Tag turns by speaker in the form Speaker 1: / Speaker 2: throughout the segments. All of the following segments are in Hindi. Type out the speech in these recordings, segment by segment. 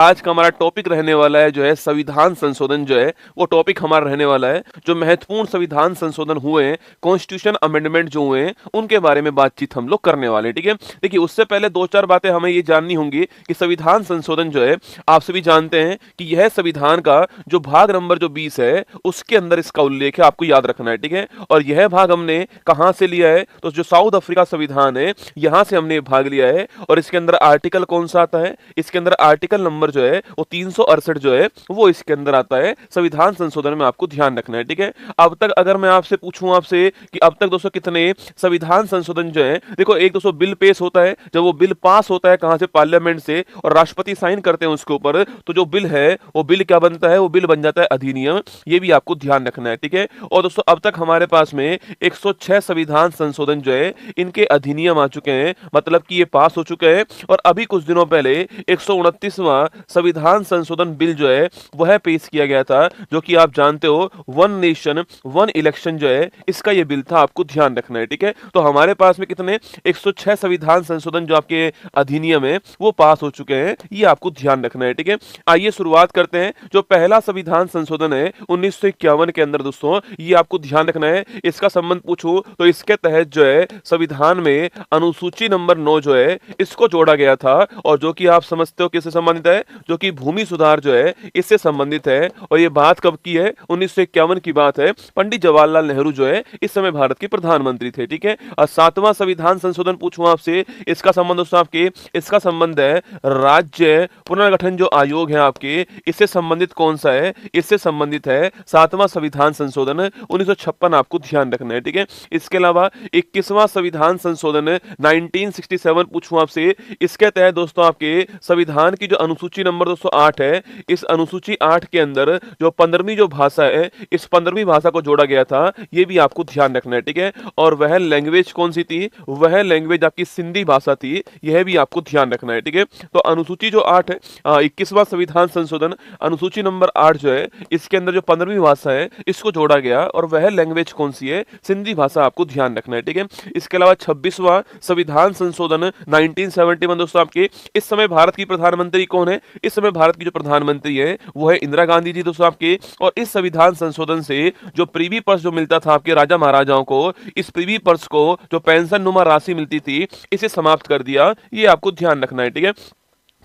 Speaker 1: आज का हमारा टॉपिक रहने वाला है जो है संविधान संशोधन जो है वो टॉपिक हमारा रहने वाला है। जो महत्वपूर्ण संविधान संशोधन हुए हैं, कॉन्स्टिट्यूशन अमेंडमेंट जो हुए हैं, उनके बारे में बातचीत हम लोग करने वाले हैं। ठीक है, देखिए उससे पहले दो चार बातें हमें ये जाननी होंगी कि संविधान संशोधन जो है, आप सभी जानते हैं कि यह संविधान का जो भाग नंबर जो 20 है उसके अंदर इसका उल्लेख है, आपको याद रखना है। ठीक है, और यह भाग हमने कहाँ से लिया है, तो जो साउथ अफ्रीका संविधान है यहाँ से हमने भाग लिया है। और इसके अंदर आर्टिकल कौन सा आता है, इसके अंदर आर्टिकल नंबर जो है वो 368 जो है वो इसके अंदर आता है। संविधान संशोधन में आपको ध्यान रखना है। ठीक है, अब तक अगर मैं आपसे पूछूं आपसे कि अब तक दोस्तों कितने संविधान संशोधन जो है, देखो एक दोस्तों बिल पेश होता है, जब वो बिल पास होता है कहां से, पार्लियामेंट से, और राष्ट्रपति साइन करते हैं उसके ऊपर, तो जो बिल है वो बिल क्या बनता है, वो बिल बन जाता है अधिनियम। ये भी आपको ध्यान रखना है। ठीक है, और दोस्तों अब तक हमारे पास में 106 संविधान संशोधन जो है इनके अधिनियम आ चुके हैं, मतलब कि ये पास हो चुके हैं। और अभी कुछ दिनों पहले 129वां संविधान संशोधन बिल जो है वह पेश किया गया था, जो कि आप जानते हो वन नेशन वन इलेक्शन जो है इसका ये बिल था, आपको ध्यान रखना है। ठीक है, तो हमारे पास में कितने 106 संविधान संशोधन जो आपके अधिनियम है वो पास हो चुके हैं, ये आपको ध्यान रखना है। ठीक है, आइए शुरुआत करते हैं। जो पहला संविधान संशोधन है 1951 के अंदर दोस्तों, ये आपको ध्यान रखना है। इसका संबंध पूछूं तो इसके तहत जो है संविधान में अनुसूची नंबर 9 जो है इसको जोड़ा गया था, और जो कि आप समझते हो किससे संबंधित है, जो कि भूमि सुधार जो है इससे संबंधित है। और ये बात कब की है, 1951 की बात है। पंडित जवाहरलाल नेहरू जो है इस समय भारत के प्रधानमंत्री थे। ठीक है, और 7वां संविधान संशोधन पूछूं आपसे, इसका संबंध दोस्तों आपके, इसका संबंध है राज्य पुनर्गठन जो आयोग है आपके, इससे संबंधित कौन सा है, इससे संबंधित है 7वां संविधान संशोधन 1956, आपको ध्यान रखना है। ठीक है, इसके अलावा 21वां संविधान संशोधन 1967 पूछूं आपसे, इसके तहत दोस्तों आपके संविधान की जो अनुसूची नंबर 208 है, इस अनुसूची 8 के अंदर जो 15वीं जो भाषा है, इस 15वीं भाषा को जोड़ा गया था, ये भी आपको ध्यान रखना है। ठीक है, और वह लैंग्वेज कौन सी थी, वह लैंग्वेज आपकी सिंधी भाषा थी, यह भी आपको ध्यान रखना है। ठीक है, तो अनुसूची जो 8 है, 21वां संविधान संशोधन अनुसूची नंबर 8 जो है इसके अंदर जो 15वीं भाषा है इसको जोड़ा गया, और वह लैंग्वेज कौन सी है, सिंधी भाषा, आपको ध्यान रखना है। ठीक है, इसके अलावा 26वां संविधान संशोधन 1971 दोस्तों आपके, इस समय भारत की प्रधानमंत्री कौन है, इस समय भारत की जो प्रधानमंत्री है वो है इंदिरा गांधी जी दोस्तों आपके। और इस संविधान संशोधन से जो प्रीवी पर्स जो मिलता था आपके राजा महाराजाओं को, इस प्रीवी पर्स को जो पेंशन नुमा राशि मिलती थी, इसे समाप्त कर दिया, ये आपको ध्यान रखना है। ठीक है,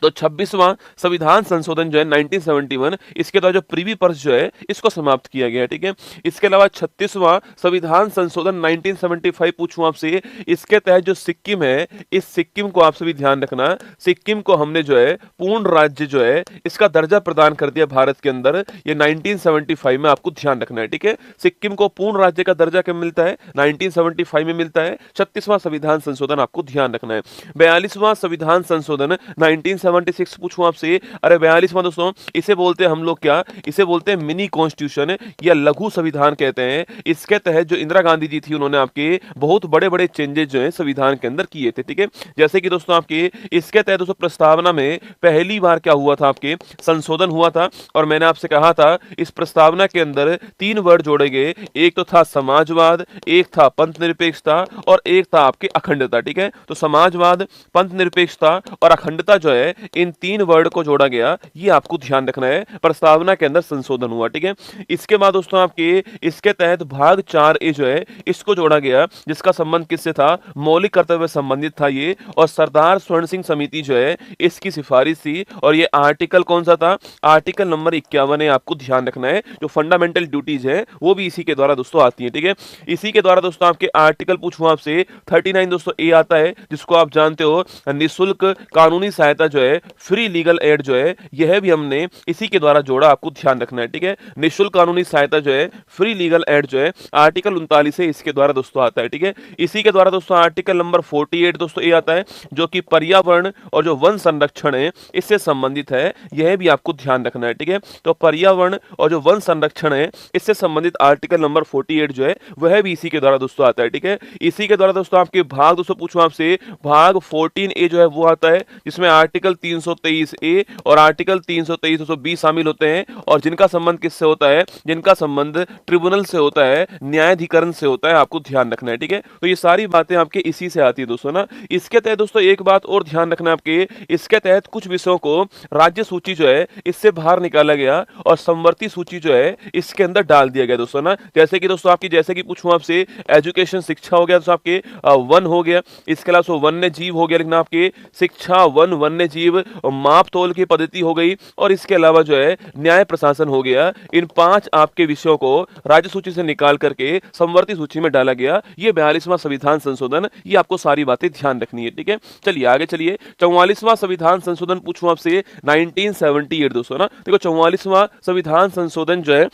Speaker 1: तो 26वां संविधान संशोधन जो है 1971, इसके द्वारा जो प्रीवी पर्स जो है इसको समाप्त किया गया। ठीक है, इसके अलावा 36वां संविधान संशोधन 1975 पूछूं आपसे, इसके तहत जो सिक्किम है, इस सिक्किम को आप सभी ध्यान रखना, सिक्किम को हमने जो है पूर्ण राज्य जो है इसका दर्जा प्रदान कर दिया भारत के अंदर, ये 1975 में आपको ध्यान रखना है। ठीक है, सिक्किम को पूर्ण राज्य का दर्जा कब मिलता है, 1975 में मिलता है। 36वां संविधान संशोधन आपको ध्यान रखना है। 42वां संविधान संशोधन 1976 पूछूं आपसे, अरे 42वां दोस्तों इसे बोलते हैं हम लोग क्या, इसे बोलते हैं मिनी कॉन्स्टिट्यूशन या लघु संविधान कहते हैं। इसके तहत जो इंदिरा गांधी जी थी उन्होंने आपके बहुत बड़े बड़े चेंजेस जो है संविधान के अंदर किए थे। ठीक है, जैसे कि दोस्तों आपके इसके तहत दोस्तों प्रस्तावना में पहली बार क्या हुआ था, आपके संशोधन हुआ था, और मैंने आपसे कहा था इस प्रस्तावना के अंदर 3 वर्ड जोड़े गए, एक तो था समाजवाद, एक था पंथ निरपेक्षता, और एक था आपकी अखंडता। ठीक है, तो समाजवाद, पंथ निरपेक्षता और अखंडता जो है इन 3 वर्ड को जोड़ा गया, ये आपको ध्यान रखना है, प्रस्तावना के अंदर संशोधन हुआ। ठीक है, इसके बाद दोस्तों आपके इसके तहत भाग 4A जो है इसको जोड़ा गया, जिसका संबंध किससे था, मौलिक कर्तव्य संबंधित था ये, और सरदार स्वर्ण सिंह समिति जो है इसकी सिफारिश थी। और ये आर्टिकल कौन सा था, आर्टिकल नंबर 51 है, आपको ध्यान रखना है। जो फंडामेंटल ड्यूटीज है वो भी इसी के द्वारा दोस्तों आती है। ठीक है, इसी के द्वारा दोस्तों आपके आर्टिकल पूछूं आपसे 39 दोस्तों ए आता है, जिसको आप जानते हो निःशुल्क कानूनी सहायता जो है, फ्री लीगल एड जो है, यह भी हमने इसी के द्वारा जोड़ा, आपको ध्यान रखना है। ठीक है, निःशुल्क कानूनी सहायता जो है, फ्री लीगल एड जो है, आर्टिकल 39 है, इसके द्वारा दोस्तों आता है। ठीक है, इसी के द्वारा दोस्तों आर्टिकल नंबर 48 दोस्तों ये आता है, जो कि पर्यावरण और जो वन संरक्षण है इससे संबंधित है, यह भी आपको ध्यान रखना है। ठीक है, तो पर्यावरण और जो वन संरक्षण है इससे संबंधित आर्टिकल नंबर 48 जो है वह भी इसी के द्वारा दोस्तों आता है। ठीक है, इसी के द्वारा दोस्तों आपके भाग दोस्तों पूछूं आपसे, भाग 14A जो है वो आता है, जिसमें आर्टिकल 323 ए और आर्टिकल 323 220 शामिल होते हैं, और जिनका संबंध किससे होता है, जिनका संबंध ट्रिब्यूनल से होता है, न्यायाधिकरण से होता है, आपको ध्यान रखना है। ठीक है, तो ये सारी बातें आपके इसी से आती है दोस्तों ना। इसके तहत दोस्तों एक बात और ध्यान रखना आपके, इसके तहत कुछ विषयों को राज्य सूची जो है इससे बाहर निकाला गया और समवर्ती सूची जो है इसके अंदर डाल दिया गया दोस्तों ना। जैसे कि दोस्तों आपकी, जैसे कि पूछूं आपसे, एजुकेशन शिक्षा हो गया दोस्तों आपके वन हो गया, इसके अलावा वन्य जीव हो गया, लेकिन आपके शिक्षा वन वन्य जीव, माप तोल की पद्धति हो गई, और इसके अलावा जो है न्याय प्रशासन हो गया। इन 5 आपके विषयों को राज्य सूची से निकाल करके समवर्ती सूची में डाला गया। ये 42वां संविधान संशोधन, ये आपको सारी बातें ध्यान रखनी है। ठीक है, चलिए आगे चलिए। 44वां संविधान संशोधन पूछूं आपसे 1978 दोस्तों ना। देखो 44वां संविधान संशोधन जो है,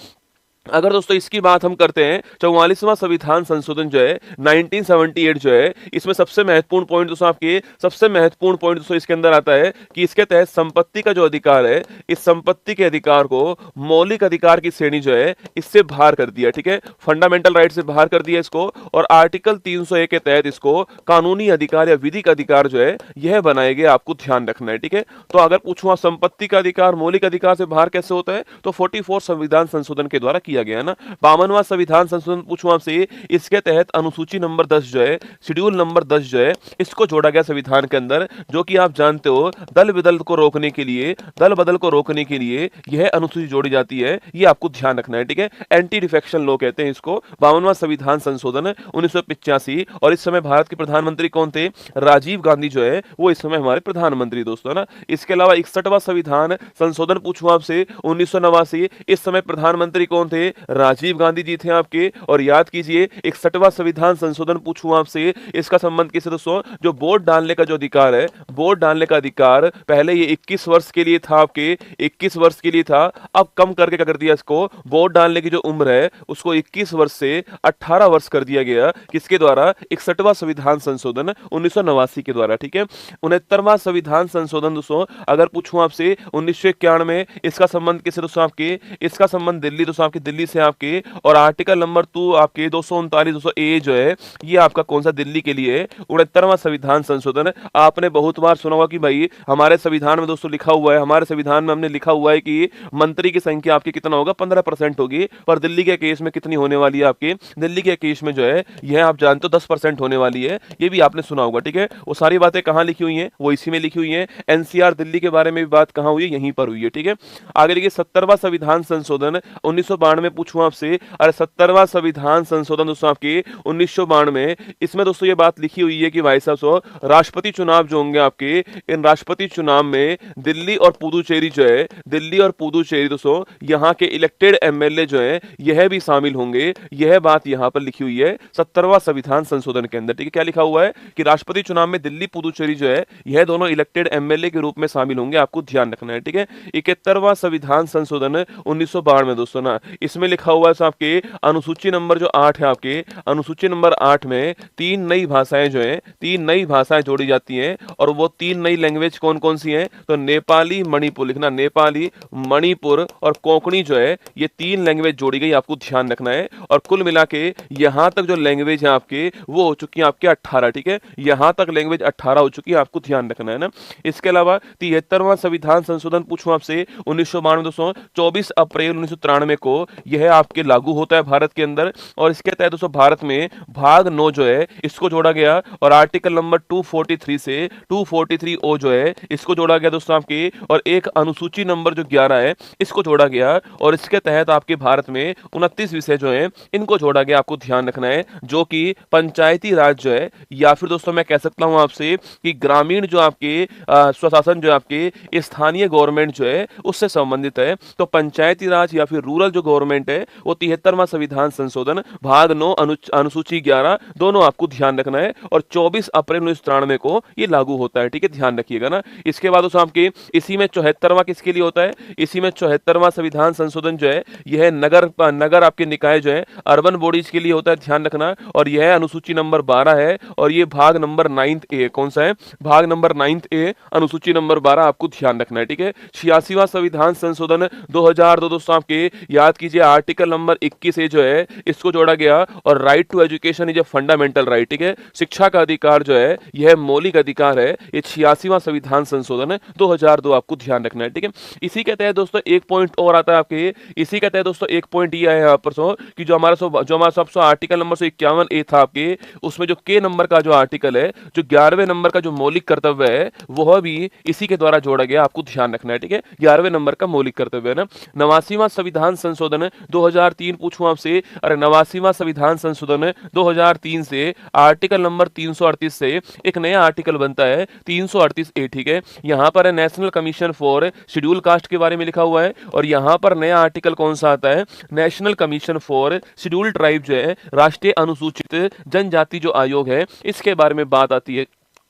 Speaker 1: अगर दोस्तों इसकी बात हम करते हैं, 44वां संविधान संशोधन जो है 1978 जो है, इसमें सबसे महत्वपूर्ण पॉइंट दोस्तों आपके, सबसे महत्वपूर्ण पॉइंट दोस्तों इसके अंदर आता है कि इसके तहत संपत्ति का जो अधिकार है, इस संपत्ति के अधिकार को मौलिक अधिकार की श्रेणी जो है इससे बाहर कर दिया। ठीक है, फंडामेंटल राइट से बाहर कर दिया इसको, और आर्टिकल 301 के तहत इसको कानूनी अधिकार या विधिक अधिकार जो है यह बनाए गए, आपको ध्यान रखना है। ठीक है, तो अगर पूछूं संपत्ति का अधिकार मौलिक अधिकार से बाहर कैसे होता है, तो 44 संविधान संशोधन के द्वारा किया गया ना। 52वां संविधान संशोधन पूछूं आपसे, इसके तहत अनुसूची नंबर 10 जो है, शेड्यूल नंबर 10 जो है, इसको जोड़ा गया संविधान के अंदर, जो कि आप जानते हो दल बदल को रोकने के लिए, दल बदल को रोकने के लिए यह अनुसूची जोड़ी जाती है, ये आपको ध्यान रखना है। ठीक है, एंटी डिफेक्शन लॉ कहते हैं इसको। 52वां संविधान संशोधन 1985, और इस समय भारत के प्रधानमंत्री कौन थे, राजीव गांधी जो है वो इस समय हमारे प्रधानमंत्री दोस्तों ना। इसके अलावा 61वां संविधान संशोधन पूछूं आपसे 1989, इस समय प्रधानमंत्री कौन थे, राजीव गांधी जी थे आपके। और याद कीजिए 61वां संविधान संशोधन पूछूं आपसे, इसका संबंध किससे दोस्तों, जो वोट डालने का जो अधिकार है, वोट डालने का अधिकार पहले ये 21 वर्ष के लिए था आपके, 21 वर्ष के लिए था, अब कम करके क्या कर दिया इसको, वोट डालने की जो उम्र है उसको 21 वर्ष से 18 वर्ष कर दिया गया। किसके द्वारा, 61वां संविधान संशोधन 1989 के द्वारा। ठीक है, 69वां संविधान संशोधन दोस्तों अगर पूछूं आपसे 1991 में, इसका संबंध किससे दोस्तों आपके, इसका संबंध दिल्ली दोस्तों आपके, दिल्ली से आपके, और आर्टिकल नंबर 2 आपके 239 200 ए जो है ये आपका कौन सा, दिल्ली के लिए। 69वां संविधान संशोधन आपने बहुत बार सुना होगा कि भाई हमारे संविधान में दोस्तों लिखा हुआ है, हमारे संविधान में हमने लिखा हुआ है कि मंत्री की संख्या आपकी कितना होगा, 15% होगी, पर दिल्ली के केस में कितनी होने वाली है आपके, दिल्ली के केस में जो है यह आप जानते हो 10% होने वाली है, ये भी आपने सुना होगा। ठीक है, वो सारी बातें कहां लिखी हुई हैं, वो इसी में लिखी हुई हैं। एनसीआर दिल्ली के बारे में भी बात कहां हुई है, यहीं पर हुई है। ठीक है, आगे देखिए 70वां संविधान संशोधन 1992 पूछूं आपसे, अरे 70वां संविधान संशोधन दोस्तों आपके 1992, इसमें दोस्तों ये बात लिखी हुई है कि भाई साहब राष्ट्रपति चुनाव जो होंगे आपके, इन राष्ट्रपति चुनाव में दिल्ली और पुदुचेरी जो है, दिल्ली और पुदुचेरी दोस्तों यहाँ के इलेक्टेड एमएलए जो है यह भी शामिल होंगे, यह बात यहाँ पर लिखी हुई है 70वां संविधान संशोधन के अंदर। ठीक है, क्या लिखा हुआ है कि राष्ट्रपति चुनाव में दिल्ली पुदुचेरी जो है यह दोनों इलेक्टेड एमएलए के रूप में शामिल होंगे, आपको ध्यान रखना है। ठीक है, 71वां संविधान संशोधन 1992 दोस्तों ना, इसमें लिखा हुआ है आपके अनुसूची नंबर जो 8 है आपके, अनुसूची नंबर 8 में 3 नई भाषाएं जो हैं, 3 नई भाषाएं जोड़ी जाती हैं, और वो 3 नई लैंग्वेज कौन कौन सी हैं, तो नेपाली मणिपुर लिखना, नेपाली मणिपुर और कोंकणी जो है ये 3 लैंग्वेज जोड़ी गई, आपको ध्यान रखना है। और कुल मिला के यहां तक जो लैंग्वेज है आपके वो हो चुकी है आपके 18। ठीक है, यहां तक लैंग्वेज 18 हो चुकी है, आपको ध्यान रखना है ना। इसके अलावा 73वां संविधान संशोधन पूछूं आपसे 1992 दोस्तों 24 अप्रैल 1993 को यह आपके लागू होता है भारत के अंदर, और इसके तहत दोस्तों भारत में भाग 9 जो है इसको जोड़ा गया, और आर्टिकल नंबर 243 से 243 ओ जो है इसको जोड़ा गया दोस्तों आपके, और एक अनुसूची नंबर जो 11 है इसको जोड़ा गया, और इसके तहत आपके भारत में 29 विषय जो है इनको जोड़ा गया, आपको ध्यान रखना है, जो कि पंचायती राज जो है, या फिर दोस्तों मैं कह सकता हूं आपसे कि ग्रामीण जो आपके स्वशासन जो आपके स्थानीय गवर्नमेंट जो है उससे संबंधित है। तो पंचायती राज या फिर रूरल जो गवर्नमेंट है वो 73वां संविधान संशोधन भाग 9 अनुसूची 11 दोनों आपको ध्यान रखना है, और 24 अप्रैल 1993 को ये लागू होता है। ठीक है, ध्यान रखिएगा ना। इसके बाद दोस्तों आपके इसी में 74वां किसके लिए होता है, इसी में 74वां संविधान संशोधन जो है यह नगर आपके निकाय जो है अर्बन बॉडीज के लिए होता है, ध्यान रखना। और यह अनुसूची नंबर 12 है, और ये भाग नंबर 9 ए, कौन सा है, भाग नंबर 9 ए अनुसूची नंबर 12 आपको ध्यान रखना है। ठीक है, 86वां संविधान संशोधन 2002 दोस्तों आपके याद कीजिए आर्टिकल नंबर 21 से जो है इसको जोड़ा गया, और right to education is a fundamental right, ठीक है, शिक्षा का अधिकार जो है यह मौलिक अधिकार है। ये 86वां संविधान संशोधन है 2002, आपको ध्यान रखना है, ठीक है। इसी के तहत दोस्तों एक पॉइंट और आता है आपके, इसी के तहत दोस्तों एक पॉइंट ये है यहाँ पर कि जो हमारा सबसे आर्टिकल नंबर 151A था आपके, उसमें जो के नंबर का जो आर्टिकल है, जो 11वें नंबर का जो मौलिक कर्तव्य है, वह भी इसी के द्वारा जोड़ा गया, आपको ध्यान रखना है, ठीक है। 11वें नंबर का मौलिक कर्तव्य है ना। 89वां संविधान संशोधन 2003 पूछूं आपसे, अरे 89वां संविधान संशोधन 2003 से आर्टिकल नंबर 338 से एक नया आर्टिकल बनता है 338A, ठीक है। यहाँ पर है national commission for schedule caste के बारे में लिखा हुआ है, और यहाँ पर नया आर्टिकल कौन सा आता है, national commission for schedule tribe जो है, राष्ट्रीय अनुसूचित जनजाति जो आयोग है, इसके बारे में बात आती है।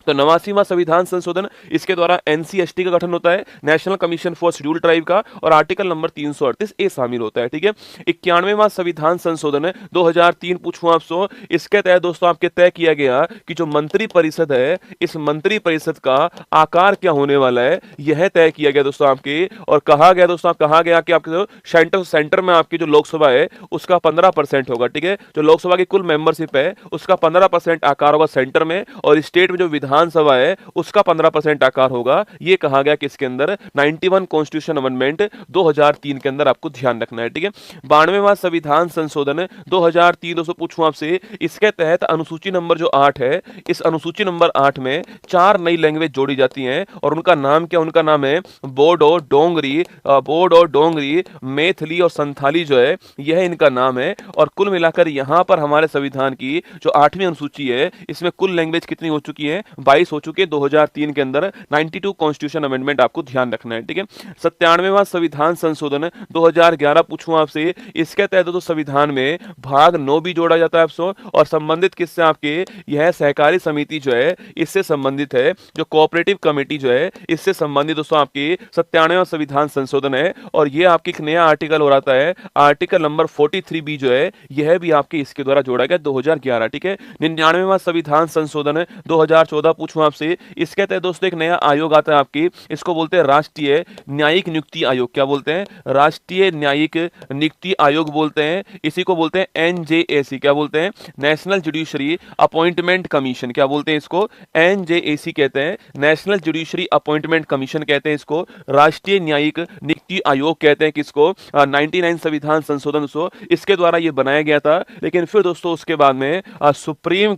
Speaker 1: तो 89वां संविधान संशोधन, इसके द्वारा एनसीएसटी का गठन होता है, national commission for schedule tribe का, और आर्टिकल नंबर 338A शामिल होता है, ठीक है। 91वां संविधान संशोधन 2003 पूछूं आपसे, इसके तहत दोस्तों आपके तय किया गया कि जो मंत्री परिषद है, इस मंत्री परिषद का आकार क्या होने वाला है, यह तय किया गया दोस्तों आपके। और कहा गया दोस्तों, कहा गया कि आपके जो सेंटर में आपकी जो लोकसभा है उसका 15% होगा, ठीक है। जो लोकसभा की कुल मेंबरशिप है उसका 15% आकार होगा सेंटर में, और स्टेट में जो विधानसभा है उसका 15% आकार होगा। ये कहा गया कि इसके अंदर 91 कॉन्स्टिट्यूशन अमेंडमेंट 2003 के अंदर, आपको ध्यान रखना है, ठीक है। 92वां संविधान संशोधन 2003 दोस्तों पूछूं आपसे, इसके तहत अनुसूची नंबर जो 8 है, इस अनुसूची नंबर 8 में 4 नई लैंग्वेज जोड़ी जाती हैं, और उनका नाम क्या, उनका नाम है बोडो, डोंगरी, मैथिली और संथाली जो है, यह इनका नाम है। और कुल मिलाकर यहां पर हमारे संविधान की जो 8वीं अनुसूची है, इसमें कुल लैंग्वेज कितनी हो चुकी है, 22 हो चुके हैं 2003 के अंदर। 92 कॉन्स्टिट्यूशन अमेंडमेंट, आपको ध्यान रखना है, ठीक है। 97वां संविधान संशोधन 2011 पूछूं आपसे, इसके तहत तो संविधान में भाग 9 भी जोड़ा जाता है आपसे, और संबंधित किससे, आपके यह सहकारी समिति जो है इससे संबंधित है, जो कोऑपरेटिव कमेटी जो है इससे संबंधित दोस्तों आपकी 97वां संविधान संशोधन है। और यह आपकी एक नया आर्टिकल हो रहा है, आर्टिकल नंबर 43B जो है, यह भी आपके इसके द्वारा जोड़ा गया 2011, ठीक है। 99वां संविधान संशोधन 2014 पूछूं आपसे, इसके तहत दोस्तों एक नया आयोग आता है आपकी, इसको बोलते हैं राष्ट्रीय न्यायिक नियुक्ति आयोग। क्या बोलते हैं, राष्ट्रीय न्यायिक नियुक्ति आयोग बोलते हैं, इसी को बोलते हैं एनजेएसी। क्या बोलते हैं, नेशनल जुडिशरी अपॉइंटमेंट कमीशन। क्या बोलते हैं इसको, एनजेएसी कहते हैं, नेशनल जुडिशरी अपॉइंटमेंट कमीशन कहते हैं इसको, राष्ट्रीय न्यायिक नियुक्ति आयोग कहते हैं किसको, 99 संविधान संशोधन इसके द्वारा यह बनाया गया था। लेकिन फिर दोस्तों उसके बाद में सुप्रीम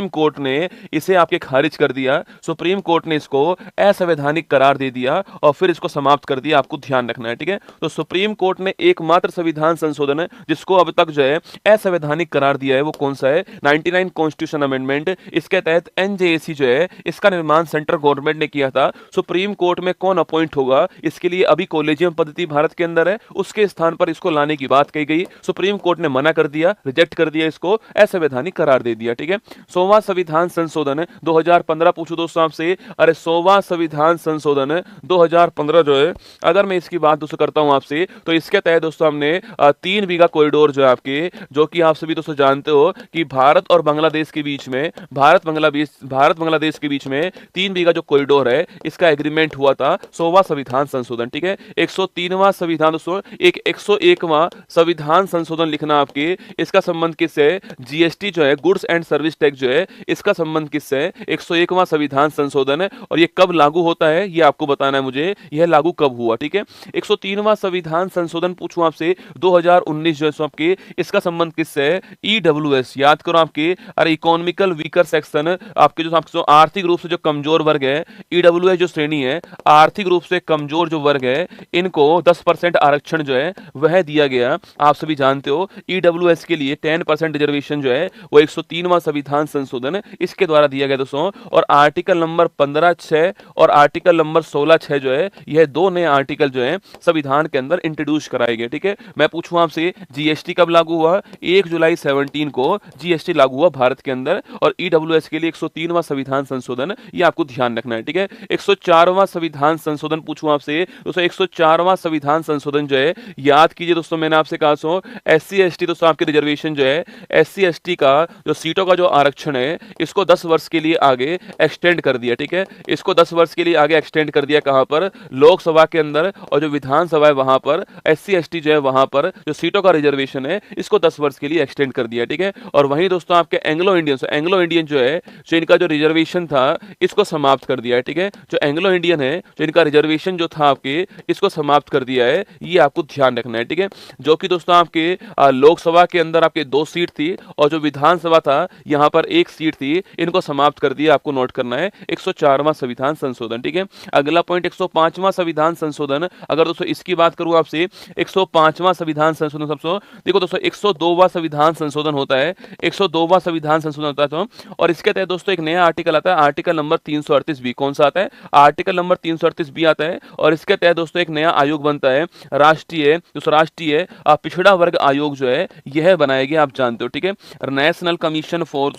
Speaker 1: कोर्ट ने इसे आपके खारिज कर दिया, सुप्रीम कोर्ट ने इसको असंवैधानिक करार दे दिया, और फिर इसको समाप्त कर दिया, आपको ध्यान रखना है, ठीक है। तो सुप्रीम कोर्ट ने एकमात्र संविधान संशोधन है जिसको अब तक जो है असंवैधानिक करार दिया है, वो कौन सा है, 99 कॉन्स्टिट्यूशन अमेंडमेंट। इसके तहत एनजेएसी जो है, इसका निर्माण सेंट्रल गवर्नमेंट ने किया था। सुप्रीम कोर्ट में कौन अपॉइंट होगा, इसके लिए अभी कॉलेजियम पद्धति भारत के अंदर है, उसके स्थान पर इसको लाने की बात कही गई, सुप्रीम कोर्ट ने मना कर दिया, रिजेक्ट कर दिया, इसको असंवैधानिक करार दे दिया, ठीक है। 100वां संविधान संशोधन 2015 पूछो दोस्तों आपसे, अरे 100वां संविधान संशोधन 2015 जो है, अगर मैं इसकी बात दोस्तों करता हूं आपसे, तो इसके तहत दोस्तों हमने 3 बीघा कॉरिडोर जो है आपके, जो कि आप सभी दोस्तों जानते हो कि भारत और बांग्लादेश के बीच में, भारत बांग्लादेश के बीच में 3 बीघा जो कॉरिडोर है, इसका एग्रीमेंट हुआ था 100वां संविधान संशोधन, ठीक है। 103वां संविधान दोस्तों, 101वां संविधान संशोधन लिखना आपके, इसका संबंध किससे, जीएसटी जो है, गुड्स एंड सर्विस टैक्स जो है, इसका संबंध किससे, 101वां संविधान संशोधन है। और ये कब लागू होता है, ये आपको बताना है मुझे, यह लागू कब हुआ, ठीक है। 103वां संविधान संशोधन पूछूं आपसे 2019 जो है आपके, इसका संबंध किससे है, ईडब्ल्यूएस, याद करो आपके, अरे इकोनॉमिकल वीकर सेक्शन, आपके जो आर्थिक रूप से जो कमजोर वर्ग है, ईडब्ल्यूएस जो श्रेणी है, आर्थिक रूप से कमजोर जो वर्ग है, इनको 10% आरक्षण जो है वह दिया गया। आप सभी जानते हो ईडब्ल्यूएस के लिए 10% रिजर्वेशन जो है वो 103वां संविधान संशोधन इसके द्वारा दिया गया दोस्तों। और आर्टिकल नंबर 15(6) और आर्टिकल नंबर 16(6) जो है, यह 2 नए आर्टिकल जो है संविधान के अंदर इंट्रोड्यूस कराए गए, ठीक है। मैं पूछूं आपसे, जीएसटी कब लागू हुआ, 1 जुलाई 17 को जीएसटी लागू हुआ भारत के अंदर, और ईडब्ल्यूएस के लिए 103वां संविधान संशोधन, ये आपको ध्यान रखना है, ठीक है। 104वां संविधान संशोधन पूछूं आपसे दोस्तों, 104वां संविधान संशोधन जो है, याद कीजिए दोस्तों, मैंने आपसे कहा सो एससी एसटी दोस्तों आपके रिजर्वेशन जो है, एससी एसटी का जो सीटों का जो आरक्षण है, इसको 10 वर्ष के लिए आगे एक्सटेंड कर दिया, ठीक है। इसको 10 वर्ष के लिए आगे एक्सटेंड कर दिया, कहां पर, लोकसभा के अंदर, और जो विधानसभा है वहां पर एससी एसटी जो है वहां पर जो सीटों का रिजर्वेशन है इसको 10 वर्ष के लिए एक्सटेंड कर दिया, ठीक है। और वहीं दोस्तों आपके एंग्लो इंडियन जो है, जो इनका जो रिजर्वेशन था इसको समाप्त कर दिया है, ठीक है। जो एंग्लो इंडियन है, जो इनका रिजर्वेशन जो था आपके, इसको समाप्त कर दिया है, ये आपको ध्यान रखना है, ठीक है। जो कि दोस्तों आपके लोकसभा के अंदर आपके 2 सीट थी और जो विधानसभा था यहां पर 1 सीट थी, इनको समाप्त कर दिया, आपको नोट करना है। 104वां संविधान संशोधन, ठीक है। अगला पॉइंट 105वां संविधान संशोधन, अगर दोस्तों इसकी बात करूं आपसे, 105वां संविधान संशोधन सबसे, देखो दोस्तों 102वां संविधान संशोधन होता है, 102वां संविधान संशोधन होता है तो, और इसके तहत दोस्तों एक नया आर्टिकल आता है, आर्टिकल नंबर 338 बी। कौन सा आता है? आर्टिकल नंबर 338 बी आता है, और इसके तहत दोस्तों एक नया आयोग बनता है, राष्ट्रीय पिछड़ा वर्ग आयोग जो है यह बनाया गया, आप जानते हो, ठीक है। National commission for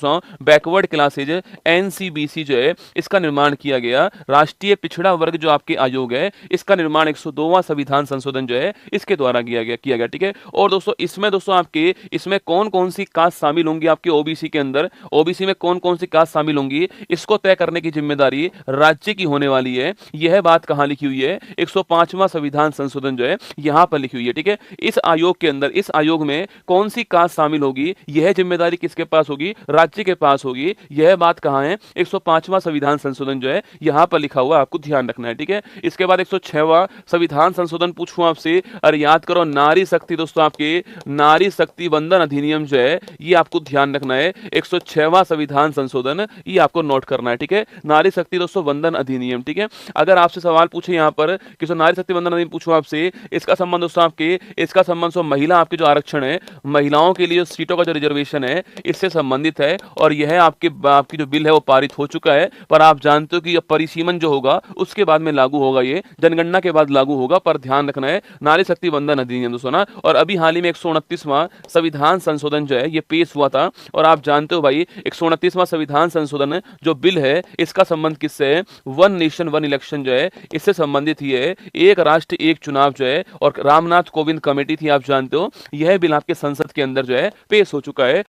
Speaker 1: backward classes, NCBC जो है इसका निर्माण किया गया। राष्ट्रीय पिछड़ा वर्ग जो आपके आयोग है इसका निर्माण 102वां संविधान संशोधन जो है इसके द्वारा किया गया, ठीक है। और दोस्तों इसमें आपके इसमें कौन कौन सी कास्ट शामिल होंगी आपके ओबीसी के अंदर, ओबीसी में कौन कौन सी कास्ट शामिल होंगी, इसको तय करने की जिम्मेदारी राज्य की होने वाली है। यह बात कहां लिखी हुई है? 105वां संविधान संशोधन जो है यहां पर लिखी हुई है, ठीक है। इस आयोग के अंदर, इस आयोग में कौन सी कास्ट शामिल होगी, यह जिम्मेदारी किसके पास होगी? राज्य के पास होगी। यह बात कहां है? 105वां संविधान संशोधन जो है यहां पर लिखा हुआ, आपको ध्यान रखना है, ठीक है। इसके बाद 106वां संविधान संशोधन पूछूं आपसे, अरे याद करो, नारी शक्ति दोस्तों, आपके नारी शक्ति वंदन अधिनियम जो है ये आपको ध्यान रखना है। 106वां संविधान संशोधन ये आपको नोट करना है, ठीक है। नारी शक्ति दोस्तों वंदन अधिनियम, ठीक है। अगर आपसे सवाल पूछे यहाँ पर कि नारी शक्ति वंदन अधिनियम पूछूं आपसे, इसका संबंध दोस्तों आपके, इसका संबंध महिला आपके जो आरक्षण है, महिलाओं के लिए सीटों का जो रिजर्वेशन है इससे संबंधित है। और यह आपकी जो बिल है वो पारित हो चुका है, पर आप जानते हो कि परिसीमन जो होगा उसके बाद में लागू होगा, ये जनगणना के बाद लागू होगा, पर ध्यान रखना है। नारी शक्ति वंदन अधिनियम दोस्तों ना, और अभी हाल ही में 129वां संविधान संशोधन जो है ये पेश हुआ था, और आप जानते हो भाई 129वां संविधान संशोधन जो बिल है इसका संबंध किससे है? वन नेशन वन इलेक्शन जो है इससे संबंधित ही है। एक राष्ट्र एक चुनाव जो है, और रामनाथ कोविंद कमेटी थी, आप जानते हो। यह बिल आपके संसद के अंदर जो है पेश हो चुका है,